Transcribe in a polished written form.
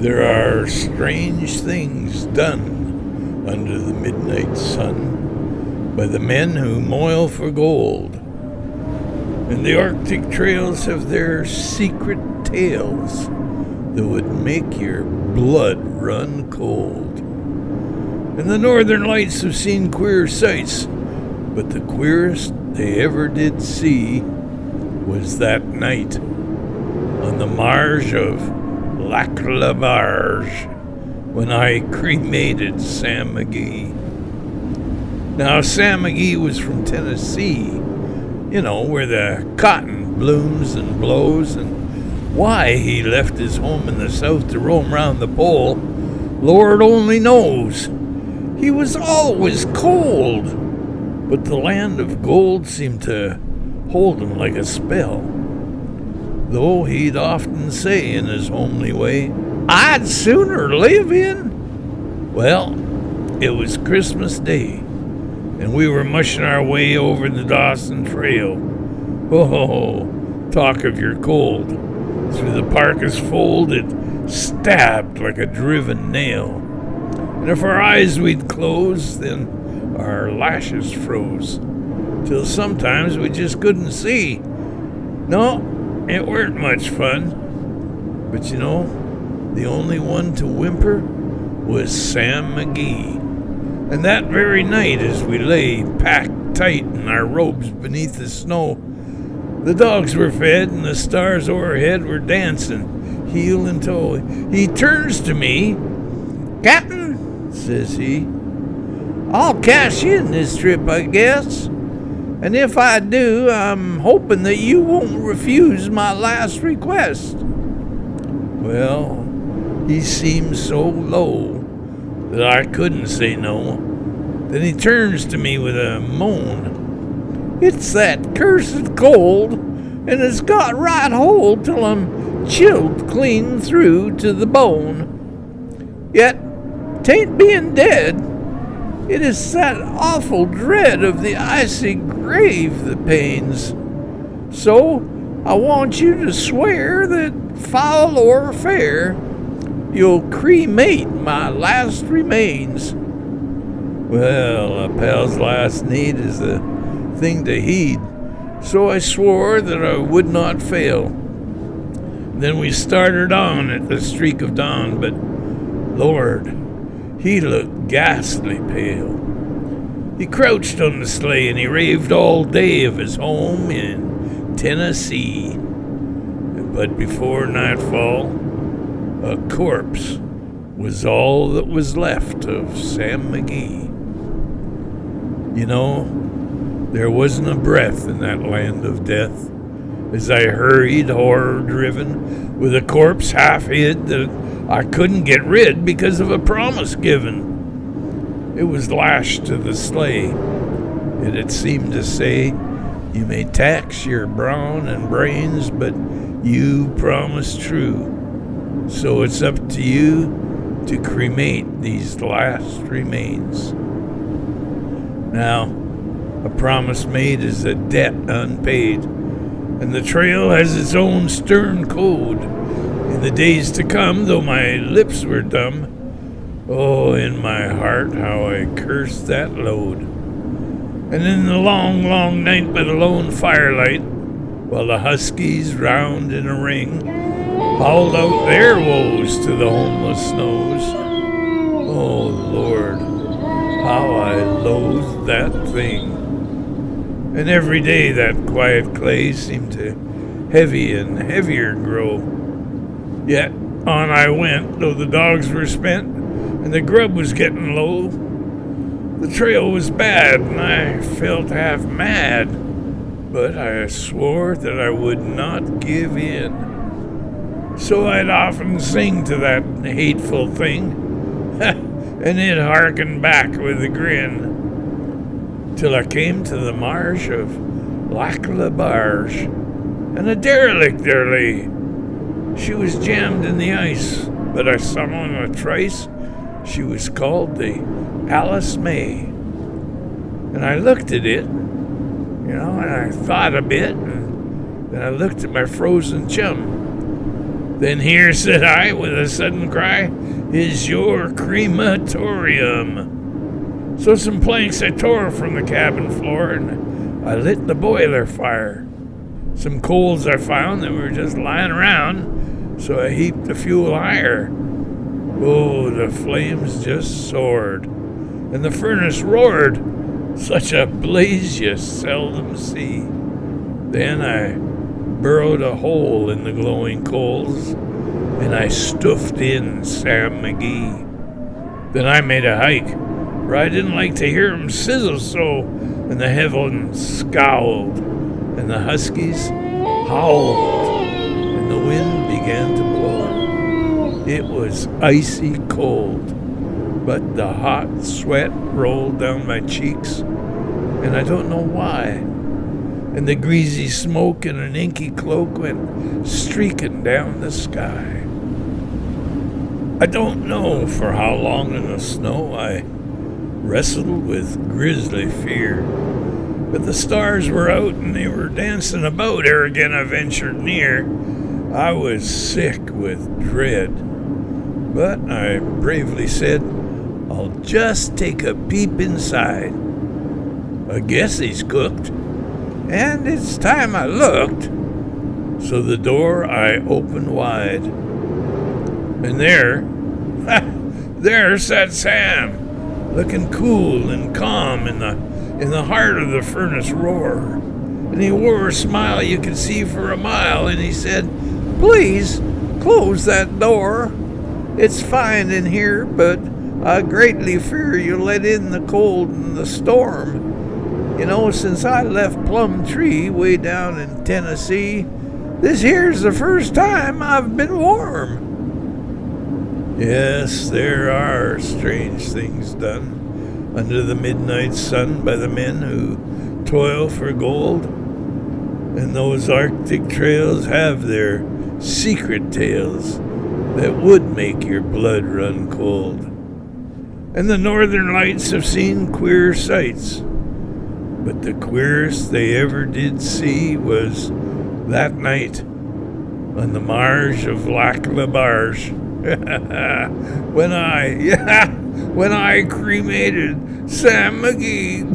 There are strange things done under the midnight sun by the men who moil for gold. And the Arctic trails have their secret tales that would make your blood run cold. And the Northern Lights have seen queer sights, but the queerest they ever did see was that night on the marge of Lac La Barge when I cremated Sam McGee. Now, Sam McGee was from Tennessee, where the cotton blooms and blows, and why he left his home in the south to roam round the pole, Lord only knows. He was always cold, but the land of gold seemed to hold him like a spell. Though he'd often say in his homely way, "I'd sooner live in." Well, it was Christmas Day, and we were mushing our way over the Dawson Trail. Oh, talk of your cold. Through the parka's fold it stabbed like a driven nail. And if our eyes we'd close, then our lashes froze, till sometimes we just couldn't see. No, it weren't much fun. But the only one to whimper was Sam McGee. And that very night, as we lay packed tight in our robes beneath the snow, the dogs were fed and the stars overhead were dancing, heel and toe. He turns to me. "Captain," says he, "I'll cash in this trip, I guess. And if I do, I'm hoping that you won't refuse my last request." Well, he seemed so low that I couldn't say no. Then he turns to me with a moan. "It's that cursed cold, and it's got right hold till I'm chilled clean through to the bone. Yet, 'tain't being dead. It is that awful dread of the icy grave that pains. So I want you to swear that, foul or fair, you'll cremate my last remains." Well, a pal's last need is a thing to heed, so I swore that I would not fail. Then we started on at the streak of dawn, but Lord, he looked ghastly pale. He crouched on the sleigh and he raved all day of his home in Tennessee. But before nightfall, a corpse was all that was left of Sam McGee. There wasn't a breath in that land of death as I hurried, horror-driven, with a corpse half hid that I couldn't get rid because of a promise given. It was lashed to the sleigh, and it seemed to say, "You may tax your brawn and brains, but you promised true. So it's up to you to cremate these last remains." Now, a promise made is a debt unpaid, and the trail has its own stern code. In the days to come, though my lips were dumb, oh, in my heart how I cursed that load. And in the long, long night by the lone firelight, while the huskies round in a ring howled out their woes to the homeless snows, oh, Lord, how I loathed that thing. And every day that quiet clay seemed to heavy and heavier grow. Yet on I went, though the dogs were spent and the grub was getting low. The trail was bad and I felt half mad, but I swore that I would not give in. So I'd often sing to that hateful thing, and it hearkened back with a grin, till I came to the marsh of Lac La Barge, and a derelict there lay. She was jammed in the ice, but I saw in a trice she was called the Alice May. And I looked at it, and I thought a bit, and then I looked at my frozen chum. Then here, said I, with a sudden cry, is your crematorium. So some planks I tore from the cabin floor, and I lit the boiler fire. Some coals I found that were just lying around, so I heaped the fuel higher. Oh, the flames just soared, and the furnace roared, such a blaze you seldom see. Then I burrowed a hole in the glowing coals, and I stuffed in Sam McGee. Then I made a hike, for I didn't like to hear him sizzle so, and the heavens scowled, and the huskies howled, and the wind began to blow. It was icy cold, but the hot sweat rolled down my cheeks, and I don't know why. And the greasy smoke in an inky cloak went streaking down the sky. I don't know for how long in the snow I wrestled with grisly fear, but the stars were out and they were dancing about ere again I ventured near. I was sick with dread, but I bravely said, I'll just take a peep inside. I guess he's cooked, and it's time I looked. So the door I opened wide, and there sat Sam, looking cool and calm in the heart of the furnace roar. And he wore a smile you could see for a mile, and he said, Please close that door. It's fine in here, but I greatly fear you'll let in the cold and the storm. You know, since I left Plum Tree way down in Tennessee, this here's the first time I've been warm. Yes, there are strange things done under the midnight sun by the men who toil for gold. And those Arctic trails have their secret tales that would make your blood run cold. And the northern lights have seen queer sights, but the queerest they ever did see was that night on the marge of Lac La Barge when I cremated Sam McGee.